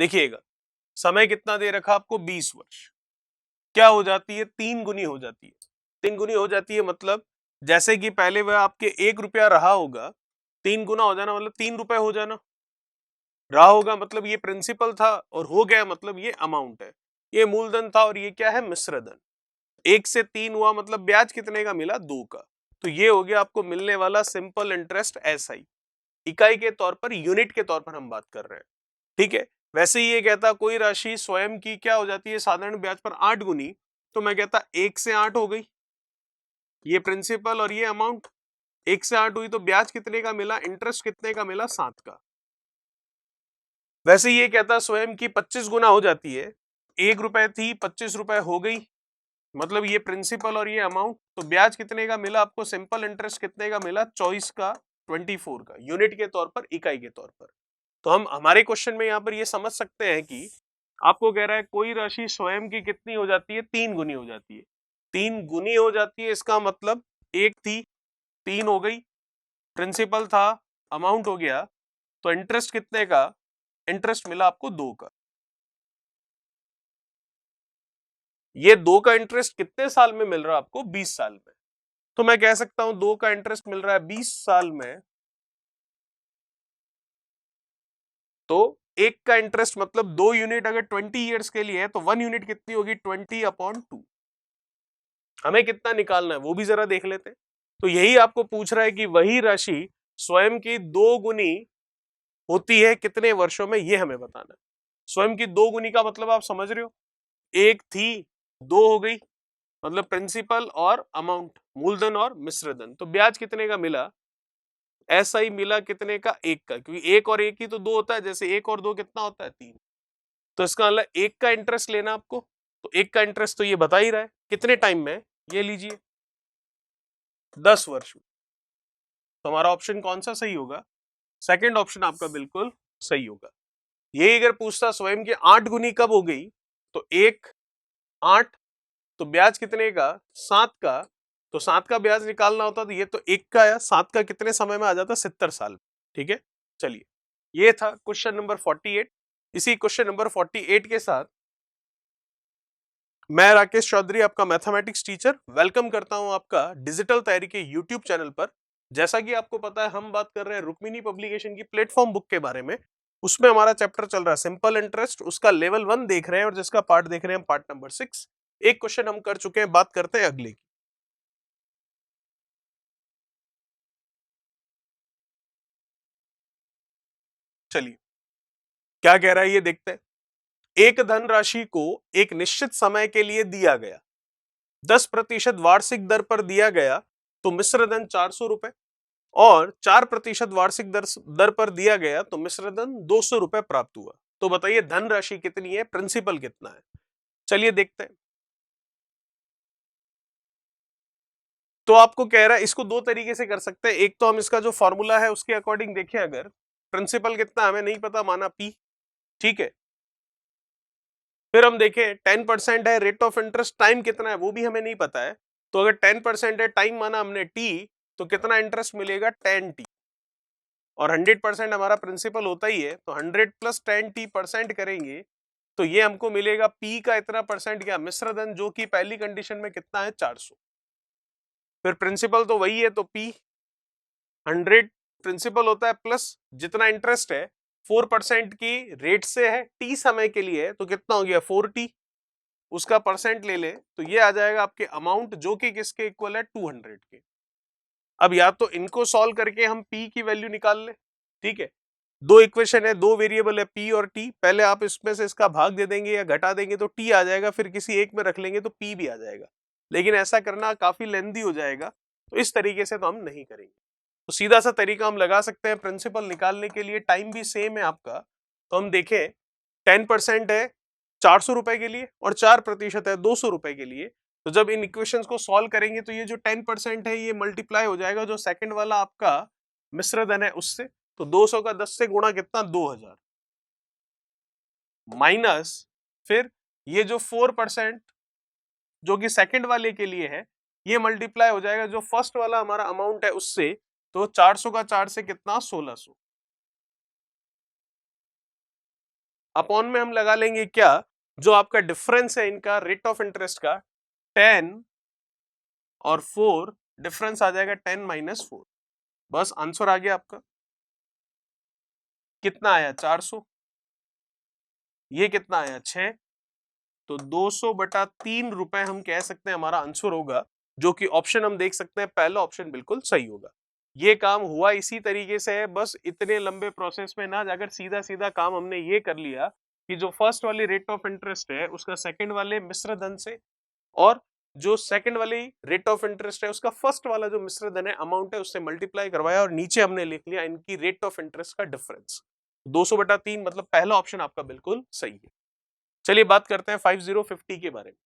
देखिएगा समय कितना दे रखा आपको 20 वर्ष, क्या हो जाती है 3 गुनी हो जाती है। 3 गुनी हो जाती है मतलब जैसे कि पहले वह आपके 1 रुपया रहा होगा, 3 गुना हो जाना मतलब 3 रुपए हो जाना। रहा होगा मतलब ये प्रिंसिपल था और हो गया मतलब ये अमाउंट है। ये मूलधन था और ये क्या है मिश्र धन। 1 से 3 हुआ मतलब ब्याज कितने का मिला 2 का। तो ये हो गया आपको मिलने वाला सिंपल इंटरेस्ट एसआई। इकाई के तौर पर यूनिट के तौर पर हम बात कर रहे हैं, ठीक है। वैसे ही ये कहता कोई राशि स्वयं की क्या हो जाती है साधारण ब्याज पर 8 गुनी, तो मैं कहता 1 से 8 हो गई, ये प्रिंसिपल और ये अमाउंट। 1 से 8 हुई तो ब्याज कितने का मिला, इंटरेस्ट कितने का मिला 7 का। वैसे ये कहता स्वयं की 25 गुना हो जाती है, 1 रुपए थी 25 रुपए हो गई, मतलब ये प्रिंसिपल और ये अमाउंट। तो ब्याज कितने का मिला आपको, सिंपल इंटरेस्ट कितने का मिला 24 का 24 का, यूनिट के तौर पर इकाई के तौर पर। तो हम हमारे क्वेश्चन में यहाँ पर ये समझ सकते हैं कि आपको कह रहा है कोई राशि स्वयं की कितनी हो जाती है 3 गुनी हो जाती है। 3 गुनी हो जाती है इसका मतलब 1 थी 3 हो गई, प्रिंसिपल था अमाउंट हो गया, तो इंटरेस्ट कितने का, इंटरेस्ट मिला आपको 2 का। ये 2 का इंटरेस्ट कितने साल में मिल रहा है आपको, 20 साल में। तो मैं कह सकता हूं 2 का इंटरेस्ट मिल रहा है 20 साल में, तो 1 का इंटरेस्ट मतलब 2 यूनिट अगर 20 ईयर्स के लिए है तो 1 यूनिट कितनी होगी 20/2। हमें कितना निकालना है वो भी जरा देख लेते हैं। तो यही आपको पूछ रहा है कि वही राशि स्वयं की 2 गुनी होती है कितने वर्षों में, ये हमें बताना है। स्वयं की 2 गुनी का मतलब आप समझ रहे हो, 1 थी 2 हो गई, मतलब प्रिंसिपल और अमाउंट, मूलधन और मिश्रधन। तो ब्याज कितने का मिला, ऐसा ही मिला कितने का 1 का, क्योंकि 1 और 1 ही तो 2 होता है, जैसे 1 और 2 कितना होता है 3। तो इसका मतलब 1 का इंटरेस्ट लेना आपको, तो 1 का इंटरेस्ट तो ये बता ही रहा है कितने टाइम में, ये लीजिए 10 वर्ष में। तो हमारा ऑप्शन कौन सा सही होगा, सेकंड ऑप्शन आपका बिल्कुल सही होगा। यही अगर पूछता स्वयं की 8 गुनी कब हो गई, तो 1 8, तो ब्याज कितने का 7 का, तो 7 का ब्याज निकालना होता तो ये तो 1 का है, 7 का कितने समय में आ जाता 70 साल। ठीक है, चलिए ये था क्वेश्चन नंबर 48। इसी क्वेश्चन नंबर 48 के साथ मैं राकेश चौधरी आपका मैथमेटिक्स टीचर वेलकम करता हूं आपका डिजिटल तैयारी के यूट्यूब चैनल पर। जैसा कि आपको पता है हम बात कर रहे हैं रुक्मिणी पब्लिकेशन की प्लेटफॉर्म बुक के बारे में। उसमें हमारा चैप्टर चल रहा है सिंपल इंटरेस्ट, उसका लेवल 1 देख रहे हैं और जिसका पार्ट देख रहे हैं पार्ट नंबर 6। एक क्वेश्चन हम कर चुके हैं, बात करते हैं अगले की। चलिए क्या कह रहा है ये देखते हैं। एक धनराशि को एक निश्चित समय के लिए दिया गया, 10% वार्षिक दर पर दिया गया, तो मिश्र धन 400 रुपए, और 4% वार्षिक दर पर दिया गया तो मिश्र धन 200 रुपए प्राप्त हुआ। तो बताइए धनराशि कितनी है, प्रिंसिपल कितना है। चलिए देखते हैं। तो आपको कह रहा है इसको दो तरीके से कर सकते हैं। एक तो हम इसका जो फॉर्मूला है उसके अकॉर्डिंग देखें, अगर प्रिंसिपल कितना हमें नहीं पता, माना पी, ठीक है। फिर हम देखें 10% है, रेट ऑफ इंटरेस्ट टाइम कितना है वो भी हमें नहीं पता है। तो अगर 10% है, टाइम माना हमने टी, तो कितना इंटरेस्ट मिलेगा 10t, और 100% हमारा प्रिंसिपल होता ही है, तो 100 + 10t% करेंगे तो ये हमको मिलेगा पी का इतना परसेंट, क्या मिश्र धन, जो कि पहली कंडीशन में कितना है 400। फिर प्रिंसिपल तो वही है, तो पी 100 प्रिंसिपल होता है प्लस जितना इंटरेस्ट है 4% की रेट से है, टी समय के लिए है, तो कितना हो गया 4t, उसका परसेंट ले ले तो ये आ जाएगा आपके अमाउंट, जो कि किसके इक्वल है 200 के। अब या तो इनको सॉल्व करके हम p की वैल्यू निकाल ले, ठीक है। दो इक्वेशन है, दो वेरिएबल है p और t, पहले आप इसमें से इसका भाग दे देंगे या घटा देंगे तो t आ जाएगा, फिर किसी एक में रख लेंगे तो p भी आ जाएगा, लेकिन ऐसा करना काफी लेंदी हो जाएगा, तो इस तरीके से तो हम नहीं करेंगे। तो सीधा सा तरीका हम लगा सकते हैं प्रिंसिपल निकालने के लिए, टाइम भी सेम है आपका। तो हम देखें 10% है 400 रुपए के लिए और 4% है 200 रुपए के लिए। तो जब इन इक्वेशंस को सॉल्व करेंगे तो ये जो 10% है ये मल्टीप्लाई हो जाएगा जो सेकंड वाला आपका मिश्र धन है उससे, तो 200 का 10 से गुणा कितना 2000, माइनस फिर ये जो 4% जो कि सेकंड वाले के लिए है ये मल्टीप्लाई हो जाएगा जो फर्स्ट वाला हमारा अमाउंट है उससे, तो 400 का 4 से कितना 1600। अपॉन में हम लगा लेंगे क्या, जो आपका डिफरेंस है इनका रेट ऑफ इंटरेस्ट का, 10 और 4, डिफरेंस आ जाएगा 10 माइनस 4। बस आंसर आ गया आपका। कितना आया 400, ये कितना आया 6, तो 200 बटा 3 रुपए हम कह सकते हैं हमारा आंसर होगा, जो कि ऑप्शन हम देख सकते हैं पहला ऑप्शन बिल्कुल सही होगा। ये काम हुआ इसी तरीके से है, बस इतने लंबे प्रोसेस में ना जाकर सीधा सीधा काम हमने ये कर लिया कि जो फर्स्ट वाली रेट ऑफ इंटरेस्ट है उसका सेकंड वाले मिश्र धन से, और जो सेकंड वाली रेट ऑफ इंटरेस्ट है उसका फर्स्ट वाला जो मिश्र धन है अमाउंट है उससे मल्टीप्लाई करवाया, और नीचे हमने लिख लिया इनकी रेट ऑफ इंटरेस्ट का डिफरेंस। 200 बटा 3 मतलब पहला ऑप्शन आपका बिल्कुल सही है। चलिए बात करते हैं 5050 के बारे में।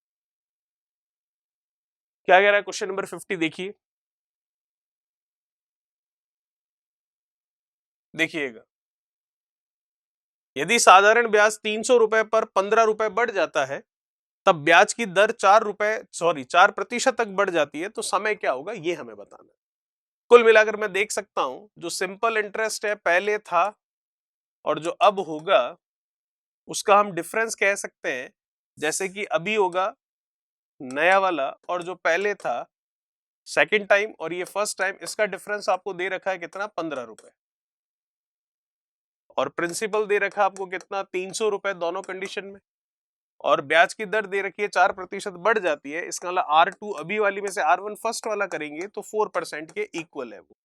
क्या कह रहा है क्वेश्चन नंबर 50, देखिए। देखिएगा, यदि साधारण ब्याज 300 रुपए पर 15 रुपए बढ़ जाता है, तब ब्याज की दर 4% तक बढ़ जाती है, तो समय क्या होगा ये हमें बताना है। कुल मिलाकर मैं देख सकता हूं जो सिंपल इंटरेस्ट है पहले था और जो अब होगा उसका हम डिफरेंस कह सकते हैं, जैसे कि अभी होगा नया वाला और जो पहले था सेकंड टाइम और ये फर्स्ट टाइम, इसका डिफरेंस आपको दे रखा है कितना 15 रुपए, और प्रिंसिपल दे रखा है आपको कितना 300 रुपए दोनों कंडीशन में, और ब्याज की दर दे रखी है 4% बढ़ जाती है, इसका मतलब R2 अभी वाली में से R1 फर्स्ट वाला करेंगे तो 4% के इक्वल है वो।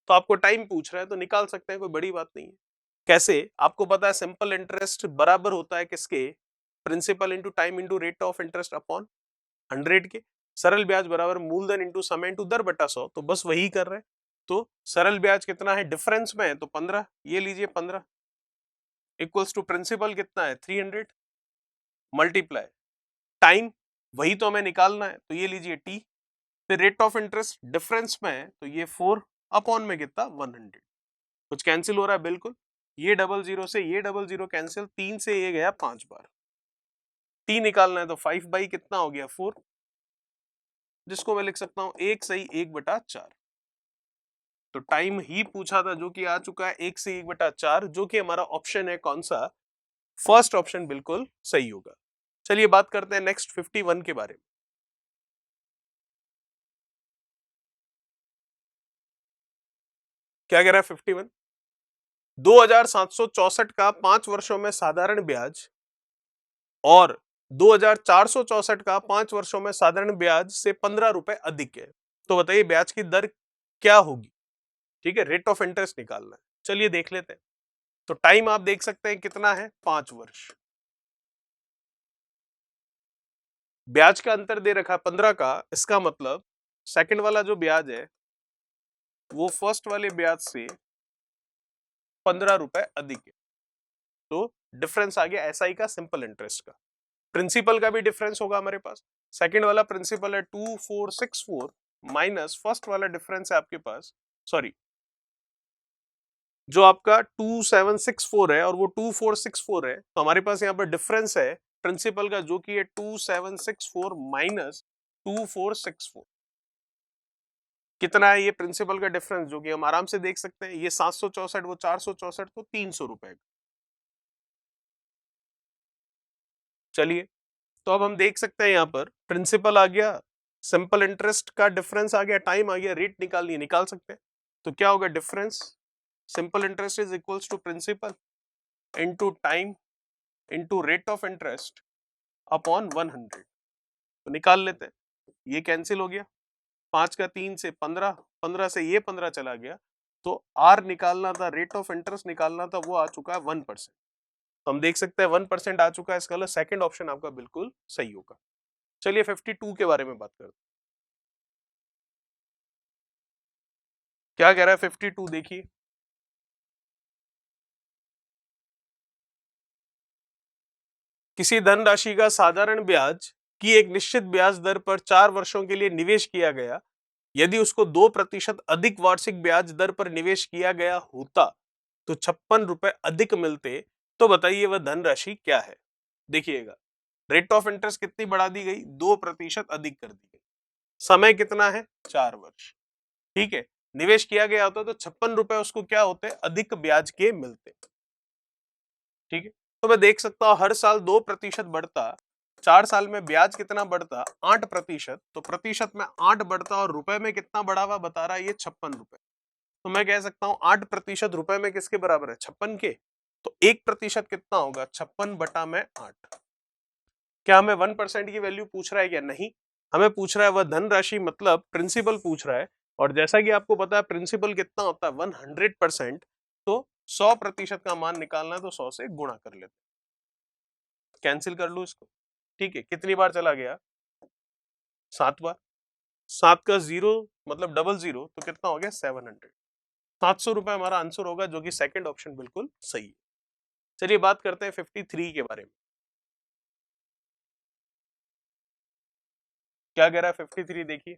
तो आपको टाइम पूछ रहा है तो निकाल सकते हैं, कोई बड़ी बात नहीं है। कैसे, आपको पता है सिंपल इंटरेस्ट बराबर होता है किसके, principal into time into rate of interest upon 100 के। सरल ब्याज बराबर मूलधन इंटू समय इंटू दर बटा 100, तो बस वही कर रहे हैं। तो सरल ब्याज कितना है डिफरेंस में है तो 15, ये लीजिए 15 इक्वल्स टू प्रिंसिपल कितना है 300 मल्टीप्लाई टाइम, वही तो हमें निकालना है तो ये लीजिए टी, फिर रेट ऑफ इंटरेस्ट डिफरेंस में है तो ये 4 अपॉन में कितना 100। कुछ कैंसिल हो रहा है बिल्कुल, ये डबल जीरो से ये डबल जीरो कैंसिल, 3 से ये गया 5 बार, टी निकालना है तो 5 बाई कितना हो गया 4, जिसको मैं लिख सकता हूं 1 सही 1/4। तो टाइम ही पूछा था जो कि आ चुका है 1 से 1/4, जो कि हमारा ऑप्शन है कौन सा, फर्स्ट ऑप्शन बिल्कुल सही होगा। चलिए बात करते हैं नेक्स्ट 51 के बारे में। क्या कह रहा है 51, 2764 का 5 वर्षों में साधारण ब्याज और 2464 का 5 वर्षों में साधारण ब्याज से 15 रुपए अधिक है, तो बताइए ब्याज की दर क्या होगी। ठीक है, रेट ऑफ इंटरेस्ट निकालना है, चलिए देख लेते हैं। तो टाइम आप देख सकते हैं कितना है 5 वर्ष, ब्याज का अंतर दे रखा 15 का, इसका मतलब सेकंड वाला जो ब्याज है वो फर्स्ट वाले ब्याज से 15 रुपए अधिक है, तो डिफरेंस आ गया एसआई का सिंपल इंटरेस्ट का। प्रिंसिपल का भी डिफरेंस होगा हमारे पास, सेकंड वाला प्रिंसिपल है 2464 माइनस फर्स्ट वाला डिफरेंस है आपके पास, सॉरी जो आपका 2764 है और वो 2464 है, तो हमारे पास यहाँ पर डिफरेंस है प्रिंसिपल का जो कि है 2764 माइनस 2464। कितना है ये प्रिंसिपल का डिफरेंस, जो कि हम आराम से देख सकते हैं, ये 764 वो 464, तो 300 रुपए। चलिए, तो अब हम देख सकते हैं यहाँ पर प्रिंसिपल आ गया, सिंपल इंटरेस्ट का डिफरेंस आ गया, टाइम आ गया, रेट निकालनी है, निकाल सकते हैं। तो क्या होगा difference, simple interest is equals to principal into time into rate of interest upon 100। तो निकाल लेते हैं, ये कैंसिल हो गया, 5 का 3 से 15, 15 से ये 15 चला गया, तो आर निकालना था, रेट ऑफ इंटरेस्ट निकालना था, वो आ चुका है 1%। तो हम देख सकते हैं 1% आ चुका है, इसका मतलब सेकंड ऑप्शन आपका बिल्कुल सही होगा। चलिए 52 के बारे में बात करते हैं। क्या कह रहा है 52, देखिए। किसी धनराशि का साधारण ब्याज की एक निश्चित ब्याज दर पर 4 वर्षों के लिए निवेश किया गया, यदि उसको 2% अधिक वार्षिक ब्याज दर पर निवेश किया गया होता तो 56 रुपए अधिक मिलते, तो बताइए वह धनराशि क्या है। देखिएगा, रेट ऑफ इंटरेस्ट कितनी बढ़ा दी गई, 2% अधिक कर दी गई, समय कितना है 4 वर्ष, ठीक है, निवेश किया गया होता तो 56 रुपए उसको क्या होते अधिक ब्याज के मिलते। ठीक है, तो मैं देख सकता हूं हर साल 2% बढ़ता, 4 साल में ब्याज कितना बढ़ता, 8%। तो प्रतिशत में 8 बढ़ता और रुपए में कितना बढ़ा हुआ बता रहा है ये 56 रुपए। तो मैं कह सकता हूं 8% रुपए में किसके बराबर है, 56 के। तो 1% कितना होगा, 56 बटा में 8। क्या हमें 1% की वैल्यू पूछ रहा है क्या, नहीं, हमें पूछ रहा है वह धनराशि, मतलब प्रिंसिपल पूछ रहा है। और जैसा कि आपको पता है प्रिंसिपल कितना होता है 100%। तो 100% का मान निकालना है तो 100 से गुणा कर लेते, कैंसिल कर लू इसको। ठीक है, कितनी बार चला गया, 7 बार। 7 का 0 मतलब डबल 0, तो कितना हो गया 700। 700 रुपए हमारा आंसर होगा, जो कि सेकंड ऑप्शन बिल्कुल सही है। चलिए बात करते हैं 53 के बारे में। क्या कह रहा है 53, देखिए।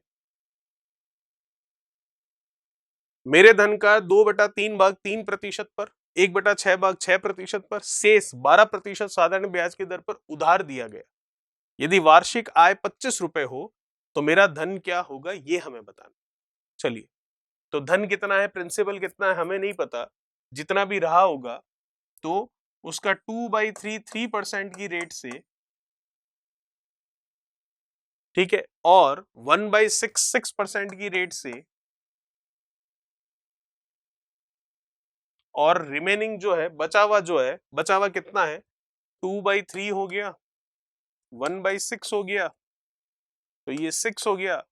मेरे धन का 2/3 भाग 3% पर, 1/6 भाग 6% पर, शेष 12% साधारण ब्याज की दर पर उधार दिया गया। यदि वार्षिक आय 25 रुपए हो तो मेरा धन क्या होगा, ये हमें बताना। चलिए, तो धन कितना है, प्रिंसिपल कितना है हमें नहीं पता, जितना भी रहा होगा तो उसका 2/3 3% की रेट से, ठीक है, और 1/6 6% की रेट से, और रिमेनिंग जो है बचा हुआ, जो है बचा हुआ कितना है, 2/3 हो गया, 1/6 हो गया, तो ये 6 हो गया,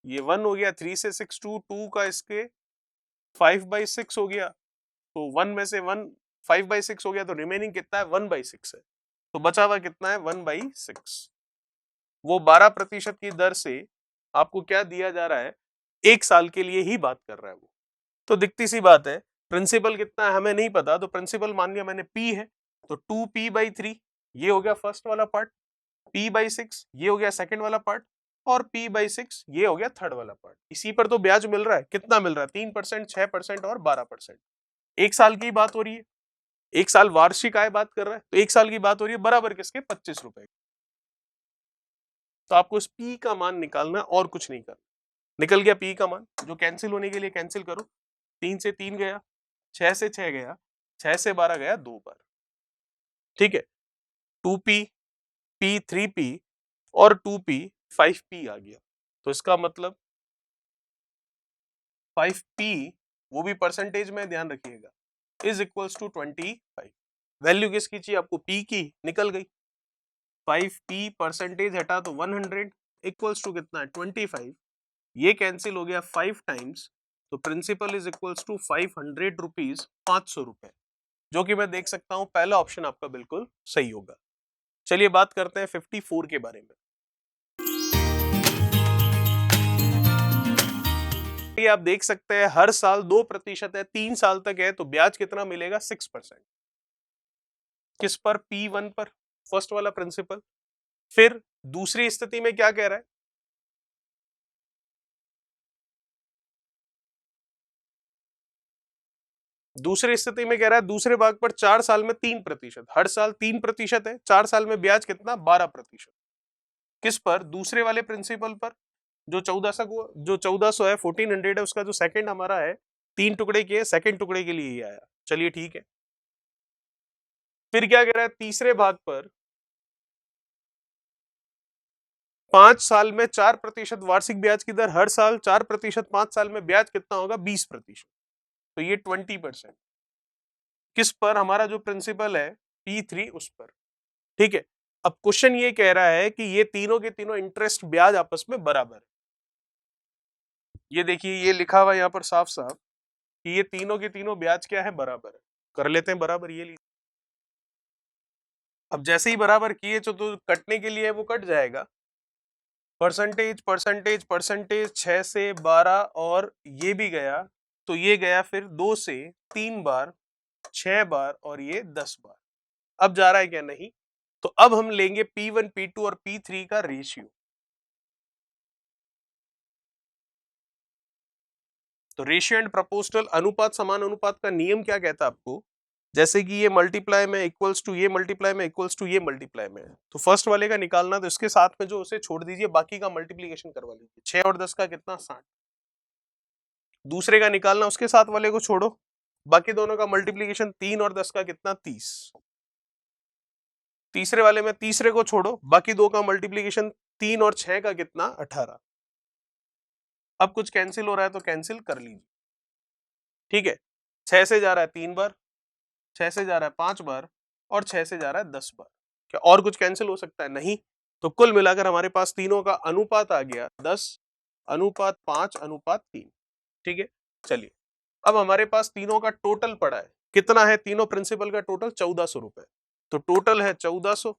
ये 1 हो गया, 3 से 6 2 का इसके 5/6 हो गया, तो 1 में से 1 5/6 हो गया, तो रिमेनिंग कितना है 1/6 है। तो बचा हुआ कितना है 1/6। वो 12% की दर से आपको क्या दिया जा रहा है, 1 साल के लिए ही बात कर रहा है वो। तो दिखती सी बात है, प्रिंसिपल कितना है हमें नहीं पता, तो प्रिंसिपल मान लिया मैंने P है, तो 2P/3 ये हो गया फर्स्ट वाला पार्ट, P/6 ये हो गया सेकंड वाला पार्ट, और P/6 ये हो गया थर्ड वाला पार्ट। इसी पर तो ब्याज मिल रहा है, कितना मिल रहा है, 3%, 6% और 12%। 1 साल की बात हो रही है, 1 साल वार्षिक आय बात कर रहा है, तो 1 साल की बात हो रही है बराबर किसके, 25 रुपए। तो आपको इस P का मान निकालना और कुछ नहीं करना। निकल गया P का मान, जो कैंसिल होने के लिए कैंसिल करो, 3 से 3 गया, 6 से 6 गया, 6 से 12 गया 2 बार। ठीक है, 2P, P 3P और 2P 5P आ गया। तो इसका मतलब 5P, वो भी परसेंटेज में ध्यान रखिएगा, इज इक्वल्स टू 25। वैल्यू किसकी चाहिए आपको, P की, निकल गई। 5P परसेंटेज हटा तो 100 इक्वल्स टू कितना है 25। ये कैंसिल हो गया 5 टाइम्स, तो principal is equals to 500 rupees, 500 रुपए, जो कि मैं देख सकता हूं पहला ऑप्शन आपका बिल्कुल सही होगा। चलिए बात करते हैं 54 के बारे में। ये आप देख सकते हैं हर साल 2% है, 3 साल तक है, तो ब्याज कितना मिलेगा 6%। किस पर, P1 पर, फर्स्ट वाला प्रिंसिपल। फिर दूसरी स्थिति में क्या कह रहा है, दूसरी स्थिति में कह रहा है दूसरे भाग पर 4 साल में 3%, हर साल 3% है, 4 साल में ब्याज कितना 12%। किस पर, दूसरे वाले प्रिंसिपल पर, जो 1400 है, 1400 है, उसका जो सेकंड हमारा है 3 टुकड़े के, सेकंड टुकड़े के लिए ही आया। चलिए ठीक है, फिर क्या कह रहा है, तीसरे भाग पर 5 साल में 4% वार्षिक ब्याज की दर, हर साल 4%, 5 साल में ब्याज कितना होगा 20%, तो ये 20%। किस पर, हमारा जो प्रिंसिपल है P3 उस पर। ठीक है, अब क्वेश्चन ये कह रहा है कि ये तीनों के तीनों इंटरेस्ट ब्याज आपस में बराबर है। ये देखिए, ये लिखा हुआ यहाँ पर साफ साफ कि ये तीनों के तीनों ब्याज क्या है, बराबर है। कर लेते हैं बराबर, ये लीजिए। अब जैसे ही बराबर किए तो कटने के लिए वो कट जाएगा, परसेंटेज परसेंटेज परसेंटेज, 6 से 12 और ये भी गया, तो ये गया फिर 2 से 3 बार, 6 बार और ये 10 बार। अब जा रहा है क्या, नहीं। तो अब हम लेंगे P1 P2 और P3 का रेशियो। तो रेशियो एंड प्रोपोर्शनल अनुपात समान अनुपात का नियम क्या कहता है आपको, जैसे कि ये मल्टीप्लाई में इक्वल्स टू ये मल्टीप्लाई में इक्वल्स टू ये मल्टीप्लाई में, तो फर्स्ट वाले का निकालना, तो इसके साथ में जो उसे छोड़ दीजिए, बाकी का मल्टीप्लीकेशन करवा लीजिए। 6 और 10 का कितना 60। दूसरे का निकालना, उसके साथ वाले को छोड़ो, बाकी दोनों का मल्टीप्लीकेशन, 3 और 10 का कितना 30। तीसरे वाले में तीसरे को छोड़ो, बाकी दो का मल्टीप्लीकेशन 3 और 6 का कितना 18। अब कुछ कैंसिल हो रहा है तो कैंसिल कर लीजिए, ठीक है। 6 से जा रहा है 3 बार, 6 से जा रहा है 5 बार और 6 से जा रहा है 10 बार। क्या और कुछ कैंसिल हो सकता है? नहीं। तो कुल मिलाकर हमारे पास तीनों का अनुपात आ गया 10:5:3, ठीक है। चलिए अब हमारे पास तीनों का टोटल पड़ा है, कितना है? तीनों प्रिंसिपल का टोटल 1400 रुपए, तो टोटल है 1400।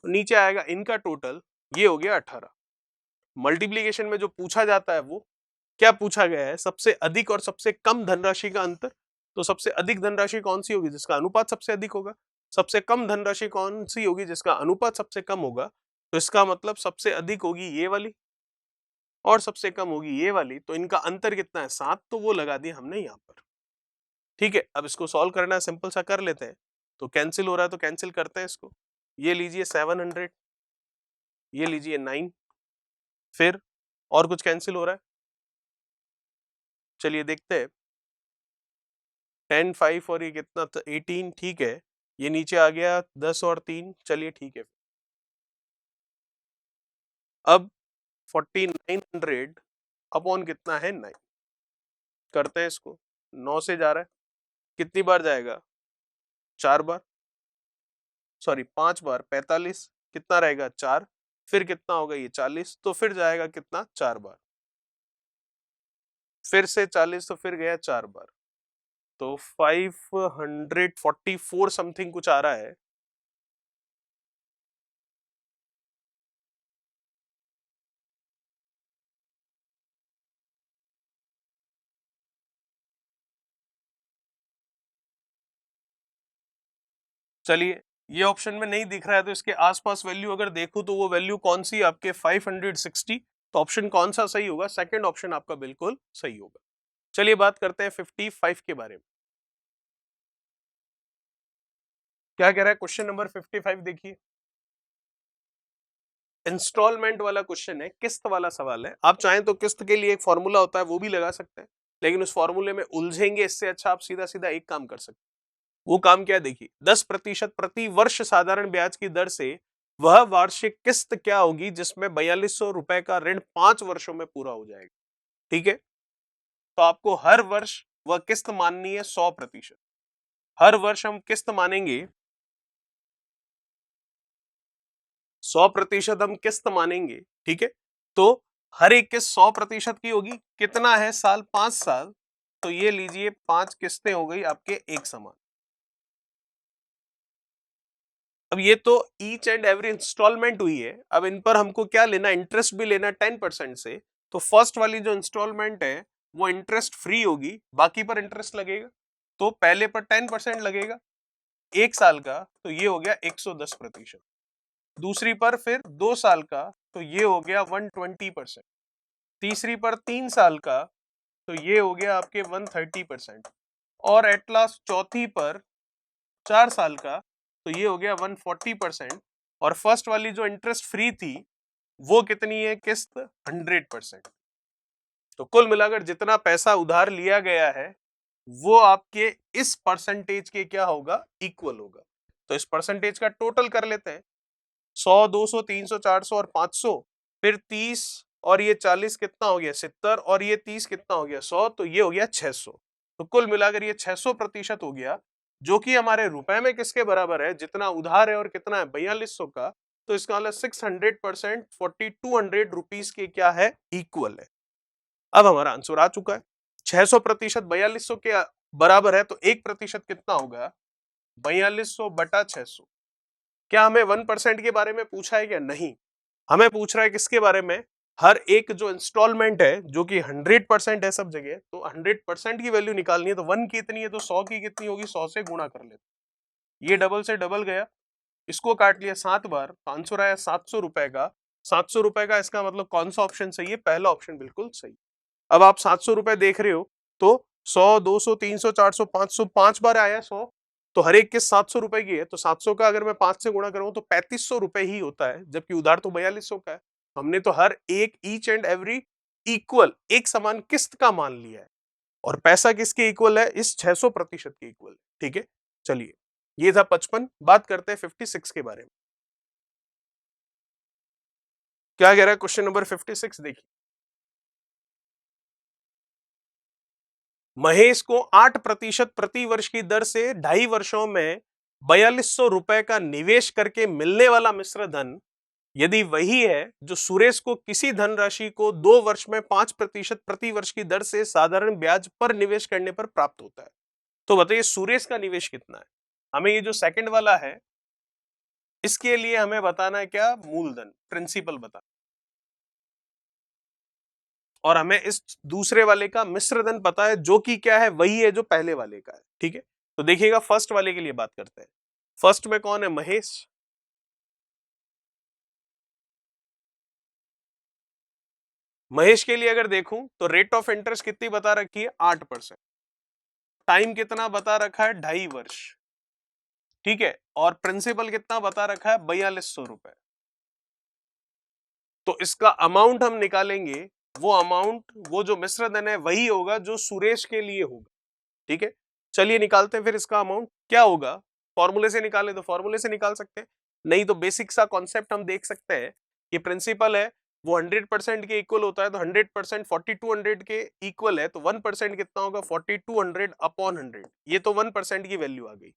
नीचे आएगा इनका टोटल, ये हो गया 18। मल्टीप्लीकेशन में जो पूछा जाता है वो क्या पूछा गया है? सबसे अधिक और सबसे कम धनराशि का अंतर। तो सबसे अधिक धनराशि कौन सी होगी? जिसका अनुपात सबसे अधिक होगा। सबसे कम धनराशि कौन सी होगी? जिसका अनुपात सबसे कम होगा। तो इसका मतलब सबसे अधिक होगी ये वाली और सबसे कम होगी ये वाली, तो इनका अंतर कितना है? 7, तो वो लगा दिया हमने यहाँ पर, ठीक है। अब इसको सॉल्व करना है, सिंपल सा कर लेते हैं। तो कैंसिल हो रहा है तो कैंसिल करते हैं इसको। ये लीजिए 700, ये लीजिए 9, फिर और कुछ कैंसिल हो रहा है? चलिए देखते हैं। 10, 5 और ये कितना? 18, ठीक है। ये नीचे आ गया 10 और 3, चलिए ठीक है। अब 4900 अपॉन कितना है? 9 करते हैं इसको। 9 से जा रहा है, कितनी बार जाएगा? 4 बार, सॉरी 5 बार। 45 कितना रहेगा? 4, फिर कितना होगा? ये 40, तो फिर जाएगा कितना? 4 बार, फिर से 40, तो फिर गया 4 बार, तो 544 समथिंग कुछ आ रहा है। चलिए ये ऑप्शन में नहीं दिख रहा है, तो इसके आसपास वैल्यू अगर देखूं तो वो वैल्यू कौन सी आपके 560, तो ऑप्शन कौन सा सही होगा? सेकंड ऑप्शन आपका बिल्कुल सही होगा। चलिए बात करते हैं 55 के बारे में। क्या कह रहा है क्वेश्चन नंबर 55? देखिए इंस्टॉलमेंट वाला क्वेश्चन है, किस्त वाला सवाल है। आप चाहें तो किस्त के लिए एक फॉर्मूला होता है वो भी लगा सकते हैं, लेकिन उस फॉर्मूले में उलझेंगे, इससे अच्छा आप सीधा सीधा एक काम कर सकते हैं। वो काम क्या? देखिए 10% प्रति वर्ष साधारण ब्याज की दर से वह वार्षिक किस्त क्या होगी जिसमें 4200 रुपए का ऋण 5 वर्षों में पूरा हो जाएगा, ठीक है। तो आपको हर वर्ष वह किस्त माननी है 100%। हर वर्ष हम किस्त मानेंगे 100%, हम किस्त मानेंगे, ठीक है। तो हर एक किस्त 100% की होगी। कितना है साल? 5 साल, तो ये लीजिए 5 किस्तें हो गई आपके एक समान। अब ये तो ईच एंड एवरी इंस्टॉलमेंट हुई है। अब इन पर हमको क्या लेना? इंटरेस्ट भी लेना 10% से। तो फर्स्ट वाली जो इंस्टॉलमेंट है वो इंटरेस्ट फ्री होगी, बाकी पर इंटरेस्ट लगेगा। तो पहले पर 10% लगेगा एक साल का, तो ये हो गया 110%। दूसरी पर फिर 2 साल का, तो ये हो गया 120%। तीसरी पर 3 साल का, तो ये हो गया आपके 130%। और एट लास्ट चौथी पर 4 साल का, तो ये हो गया 140%। और फर्स्ट वाली जो इंटरेस्ट फ्री थी वो कितनी है? किस्त 100%। तो कुल मिलाकर जितना पैसा उधार लिया गया है वो आपके इस परसेंटेज के क्या होगा? इक्वल होगा। तो इस परसेंटेज का टोटल कर लेते हैं। 100, 200, 300, 400 और 500, फिर 30 और ये 40 कितना हो गया? 70, और ये 30 कितना हो गया? 100, तो ये हो गया 600। तो कुल मिलाकर ये 600% हो गया, जो कि हमारे रुपए में किसके बराबर है? जितना उधार है और कितना है? 4200 का। तो इसका मतलब 600% 4200 रुपीज के क्या है? इक्वल है। अब हमारा आंसर आ चुका है। 600% 4200 के बराबर है, तो 1% कितना होगा? 4200/600। क्या हमें 1% के बारे में पूछा है क्या? नहीं, हमें पूछ रहा है किसके बारे में? हर एक जो इंस्टॉलमेंट है जो कि 100% है सब जगह, तो 100% की वैल्यू निकालनी है। तो 1 की इतनी है तो 100 की कितनी होगी? 100 से गुणा कर लेते। ये डबल से डबल गया, इसको काट लिया 7 बार, तो आंसर आया 700 रुपए का। 700 रुपए का, इसका मतलब कौन सा ऑप्शन सही है? पहला ऑप्शन बिल्कुल सही। अब आप 700 रुपए देख रहे हो, तो 100, 200, 300, 400, 500, 5 बार आया 100, तो हर एक किस्त 700 रुपए की है। तो 700 का अगर मैं 5 से गुणा करूं तो 3500 रुपए ही होता है, जबकि उधार तो 4200 का है। हमने तो हर एक ईच एंड एवरी इक्वल, एक समान किस्त का मान लिया है, और पैसा किसके इक्वल है? इस 600% के इक्वल, ठीक है। चलिए ये था 55। बात करते हैं 56 के बारे में। क्या कह रहा है क्वेश्चन नंबर 56 देखिए, महेश को 8% प्रति वर्ष की दर से 2.5 वर्षों में 4200 रुपए का निवेश करके मिलने वाला मिश्र धन यदि वही है जो सुरेश को किसी धनराशि को 2 वर्ष में 5% प्रति वर्ष की दर से साधारण ब्याज पर निवेश करने पर प्राप्त होता है, तो बताइए सुरेश का निवेश कितना है। हमें ये जो सेकंड वाला है इसके लिए हमें बताना है क्या, मूलधन, प्रिंसिपल बताना, और हमें इस दूसरे वाले का मिश्रधन पता है जो कि क्या है, वही है जो पहले वाले का है। ठीक है, तो देखिएगा फर्स्ट वाले के लिए बात करते हैं। फर्स्ट में कौन है, महेश। महेश के लिए अगर देखूं तो रेट ऑफ इंटरेस्ट कितनी बता रखी है, 8%। टाइम कितना बता रखा है, 2.5 वर्ष। ठीक है, और प्रिंसिपल कितना बता रखा है, 4200 रुपए। तो इसका अमाउंट हम निकालेंगे, वो अमाउंट, वो जो मिश्रधन है वही होगा जो सुरेश के लिए होगा। ठीक है, चलिए निकालते हैं फिर इसका अमाउंट क्या होगा। फॉर्मूले से निकाले तो फॉर्मूले से निकाल सकते हैं, नहीं तो बेसिक सा कॉन्सेप्ट हम देख सकते हैं कि प्रिंसिपल है वो 100% के इक्वल होता है, तो 100% 4200 के इक्वल है, तो 1% कितना होगा, 4200 अपॉन 100। ये तो 1% की वैल्यू आ गई,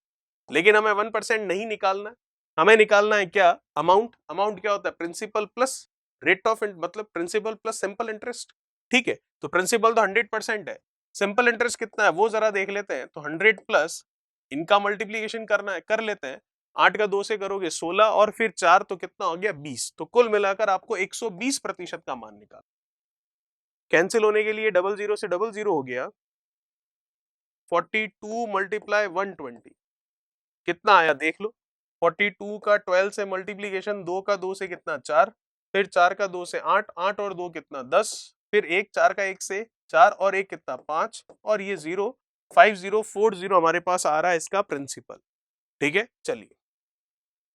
लेकिन हमें 1% नहीं निकालना, हमें निकालना है क्या, अमाउंट। अमाउंट क्या होता है, प्रिंसिपल प्लस रेट ऑफ, मतलब प्रिंसिपल प्लस सिंपल इंटरेस्ट। ठीक है, तो प्रिंसिपल तो 100% है, सिंपल इंटरेस्ट कितना है वो जरा देख लेते हैं। तो 100 प्लस इनका मल्टीप्लीकेशन करना है, कर लेते हैं। 8 का 2 से करोगे 16 और फिर 4 तो कितना हो गया, 20। तो कुल मिलाकर आपको 120% का मान निकाल। कैंसिल होने के लिए डबल जीरो से डबल जीरो हो गया, 42 मल्टीप्लाई 120 कितना आया देख लो। 42 का 12 से मल्टीप्लीकेशन, 2 का 2 से कितना 4, फिर 4 का 2 से 8, 8 और 2 कितना 10, फिर 1 4 का 1 से 4 और 1 कितना 5, और ये 0, 5040 हमारे पास आ रहा है इसका प्रिंसिपल। ठीक है, चलिए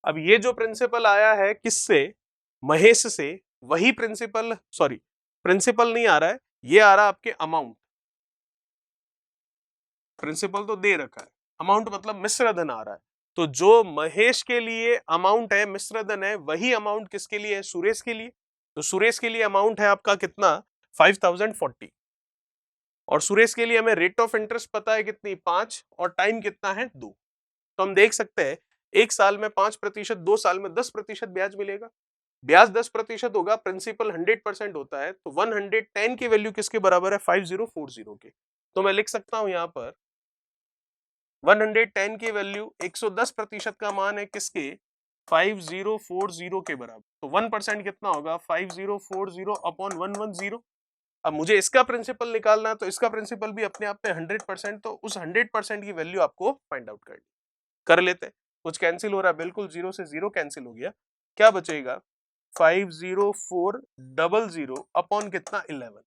अब ये जो प्रिंसिपल आया है किससे, महेश से, वही प्रिंसिपल, सॉरी प्रिंसिपल नहीं आ रहा है, ये आ रहा है आपके अमाउंट। प्रिंसिपल तो दे रखा है, अमाउंट मतलब मिश्रधन आ रहा है। तो जो महेश के लिए अमाउंट है, मिश्रधन है, वही अमाउंट किसके लिए है, सुरेश के लिए। तो सुरेश के लिए अमाउंट है आपका कितना, 5040, और सुरेश के लिए हमें रेट ऑफ इंटरेस्ट पता है कितनी, 5, और टाइम कितना है, 2। तो हम देख सकते हैं 1 साल में 5%, 2 साल में 10% ब्याज मिलेगा। ब्याज 10% होगा, प्रिंसिपल 100% होता है, तो 110 की वैल्यू किसके बराबर है, 5040 के। तो मैं लिख सकता हूं यहां पर 110 की वैल्यू 110% का मान है किसके, 5040 के बराबर। तो 1% कितना होगा, 5040 अपॉन 110। अब मुझे इसका प्रिंसिपल निकालना है, तो इसका प्रिंसिपल भी अपने आप में 100%, तो उस 100% की वैल्यू आपको फाइंड आउट करनी, कर लेते हैं। कुछ कैंसिल हो रहा है, बिल्कुल 0 से 0 कैंसिल हो गया, क्या बचेगा, 5040 अपॉन कितना, 11।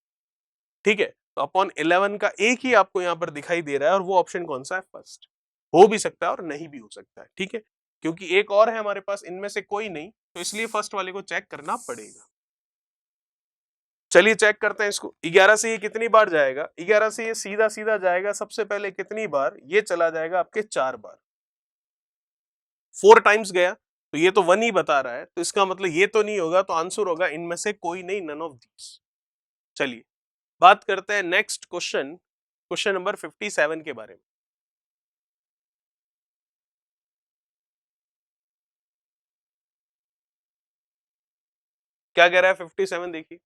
ठीक है, तो अपॉन 11 का एक ही आपको यहां पर दिखाई दे रहा है, और वो ऑप्शन कौन सा है, फर्स्ट। हो भी सकता है और नहीं भी हो सकता है, ठीक है, क्योंकि एक और है हमारे पास, इनमें से कोई नहीं, तो इसलिए फर्स्ट वाले को चेक करना पड़ेगा। चलिए चेक करते हैं इसको। 11 से ये कितनी बार जाएगा, 11 से ये सीधा सीधा जाएगा, सबसे पहले कितनी बार, ये चला जाएगा आपके 4 बार, 4 टाइम्स गया, तो ये तो 1 ही बता रहा है, तो इसका मतलब ये तो नहीं होगा, तो आंसर होगा इनमें से कोई नहीं, नन ऑफ दीस। चलिए बात करते हैं नेक्स्ट क्वेश्चन, क्वेश्चन नंबर 57 के बारे में। क्या कह रहा है 57, देखिए,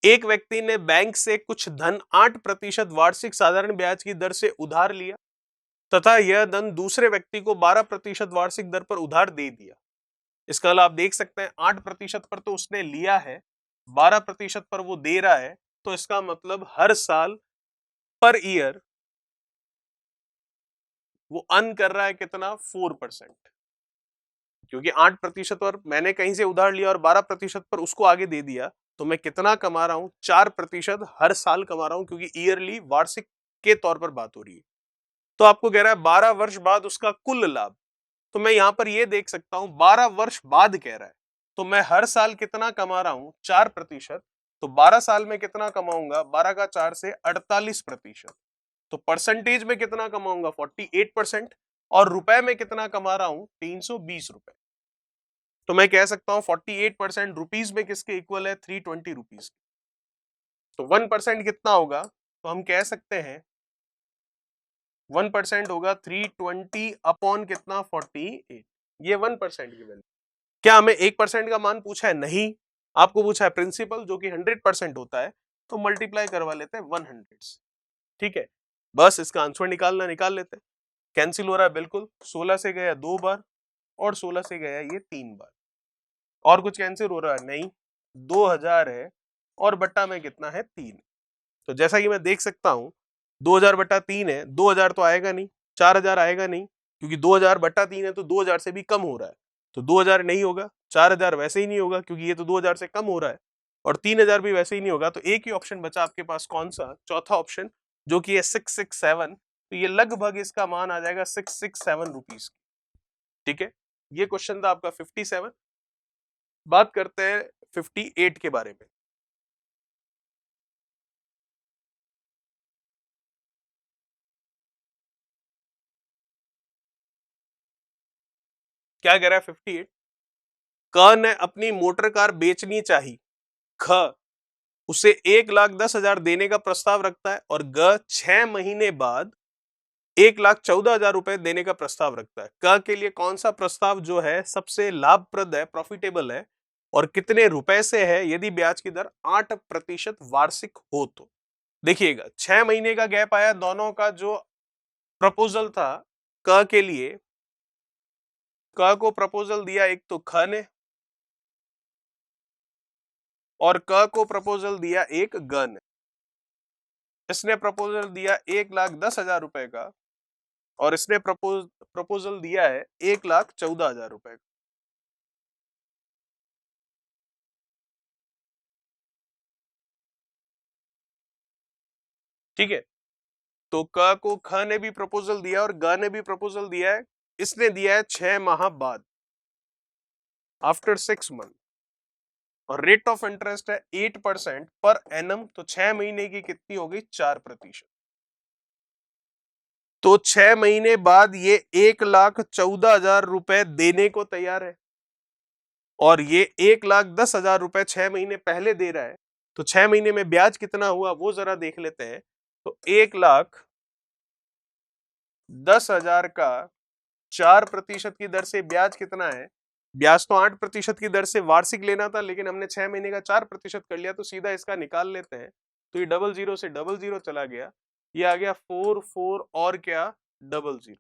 एक व्यक्ति ने बैंक से कुछ धन 8% वार्षिक साधारण ब्याज की दर से उधार लिया तथा यह धन दूसरे व्यक्ति को 12% वार्षिक दर पर उधार दे दिया। इसका मतलब आप देख सकते हैं 8% पर तो उसने लिया है, 12% पर वो दे रहा है, तो इसका मतलब हर साल पर ईयर वो अर्न कर रहा है कितना, 4%। क्योंकि 8% पर मैंने कहीं से उधार लिया और 12% पर उसको आगे दे दिया, तो मैं कितना कमा रहा हूं, 4% हर साल कमा रहा हूं, क्योंकि ईयरली, वार्षिक के तौर पर बात हो रही है। तो आपको कह रहा है 12 वर्ष बाद उसका कुल लाभ, तो मैं यहां पर यह देख सकता हूं 12 वर्ष बाद कह रहा है, तो मैं हर साल कितना कमा रहा हूं, 4%। तो 12 साल में कितना कमाऊंगा, 12 का 4 से 48%। तो परसेंटेज में कितना कमाऊंगा, 48%, और रुपए में कितना कमा रहा हूं, 320 रुपए। तो मैं कह सकता हूं 48% रुपीज में किसके इक्वल है, 320 रुपीज। तो 1% कितना होगा, तो हम कह सकते हैं 1% होगा 320 अपॉन कितना, 48। ये 1% की वैल्यू। क्या हमें 1% का मान पूछा है, नहीं, आपको पूछा है प्रिंसिपल जो कि 100% होता है, तो मल्टीप्लाई करवा लेते हैं 100 से। ठीक है, बस इसका आंसर निकालना, निकाल लेते हैं। कैंसिल हो रहा है बिल्कुल, 16 से गया 2 बार और 16 से गया ये 3 बार। और कुछ कैंसिल हो रहा है, नहीं, 2000 है और बट्टा में कितना है, 3। तो जैसा कि मैं देख सकता हूं 2000 बट्टा 3 है, 2000 तो आएगा नहीं, 4000 आएगा नहीं, क्योंकि 2000 बट्टा 3 है तो 2000 से भी कम हो रहा है, तो 2000 नहीं होगा, 4000 वैसे ही नहीं होगा क्योंकि ये तो 2000 से कम हो रहा है, और 3000 भी वैसे ही नहीं होगा। तो एक ही ऑप्शन बचा आपके पास, कौन सा, चौथा ऑप्शन, जो कि है 667। तो ये लगभग इसका मान आ जाएगा 667 रुपीज। ठीक है, ये क्वेश्चन था आपका 57। बात करते हैं 58 के बारे में। क्या कह रहा है 58, क ने अपनी मोटर कार बेचनी चाहिए, ख उसे 1,10,000 देने का प्रस्ताव रखता है, और ग 6 महीने बाद 1,14,000 रुपए देने का प्रस्ताव रखता है। क के लिए कौन सा प्रस्ताव जो है सबसे लाभप्रद है, प्रॉफिटेबल है, और कितने रुपए से है यदि ब्याज की दर 8% वार्षिक हो तो। देखिएगा 6 महीने का गैप आया, दोनों का जो प्रपोजल था क के लिए, क को प्रपोजल दिया एक तो ख ने, और क को प्रपोजल दिया एक ग ने। इसने प्रपोजल दिया 1,10,000 रुपए का, और इसने प्रपोजल दिया है 1,14,000 रुपए का। ठीक है, तो क को ख ने भी प्रपोजल दिया और ग ने भी प्रपोजल दिया है, इसने दिया है 6 माह बाद, आफ्टर 6 मंथ, और रेट ऑफ इंटरेस्ट है 8% पर एनम। तो 6 महीने की कितनी हो गई, 4%। तो 6 महीने बाद ये 1,14,000 रुपए देने को तैयार है, और ये 1,10,000 रुपए 6 महीने पहले दे रहा है। तो 6 महीने में ब्याज कितना हुआ वो जरा देख लेते हैं। तो 1,10,000 का 4% की दर से ब्याज कितना है, ब्याज तो 8% की दर से वार्षिक लेना था, लेकिन हमने 6 महीने का 4% कर लिया, तो सीधा इसका निकाल लेते हैं। तो ये 00 से 00 चला गया, ये आ गया 44 और क्या, 00।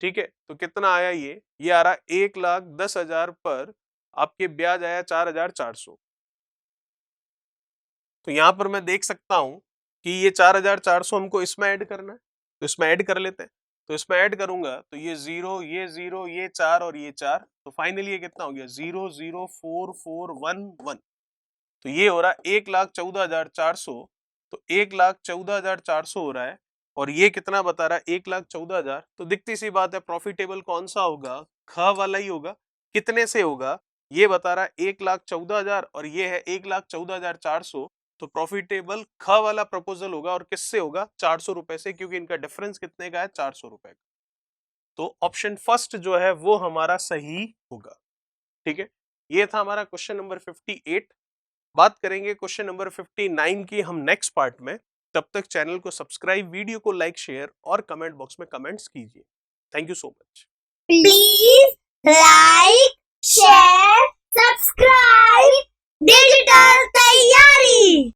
ठीक है, तो कितना आया ये आ रहा 1,10,000 पर आपके ब्याज आया 4,400। तो यहां पर मैं देख सकता हूं कि ये 4,400 हमको इसमें ऐड करना है, तो इसमें ऐड कर लेते हैं। तो इसमें ऐड करूंगा तो ये 0, ये 4 और ये 4, तो फाइनली ये कितना हो गया, 0,04411। तो ये हो रहा है 1,14,400। तो 1,14,400 हो रहा है, और ये कितना बता रहा है, 1,14,000। तो दिखती सी बात है, प्रॉफिटेबल कौन सा होगा, ख वाला ही होगा। कितने से होगा, ये बता रहा है 1,14,000, और ये है 1,14,400। तो प्रॉफिटेबल ख वाला प्रपोजल होगा, और किससे होगा, 400 रुपए से, क्योंकि इनका डिफरेंस कितने का है, 400 रुपए का। तो ऑप्शन फर्स्ट जो है वो हमारा सही होगा। ठीक है, ये था हमारा क्वेश्चन नंबर 58। बात करेंगे क्वेश्चन नंबर 59 की हम नेक्स्ट पार्ट में। तब तक चैनल को सब्सक्राइब, वीडियो को लाइक, शेयर और कमेंट बॉक्स में कमेंट्स कीजिए। Thank you so much. Please like, share, subscribe digital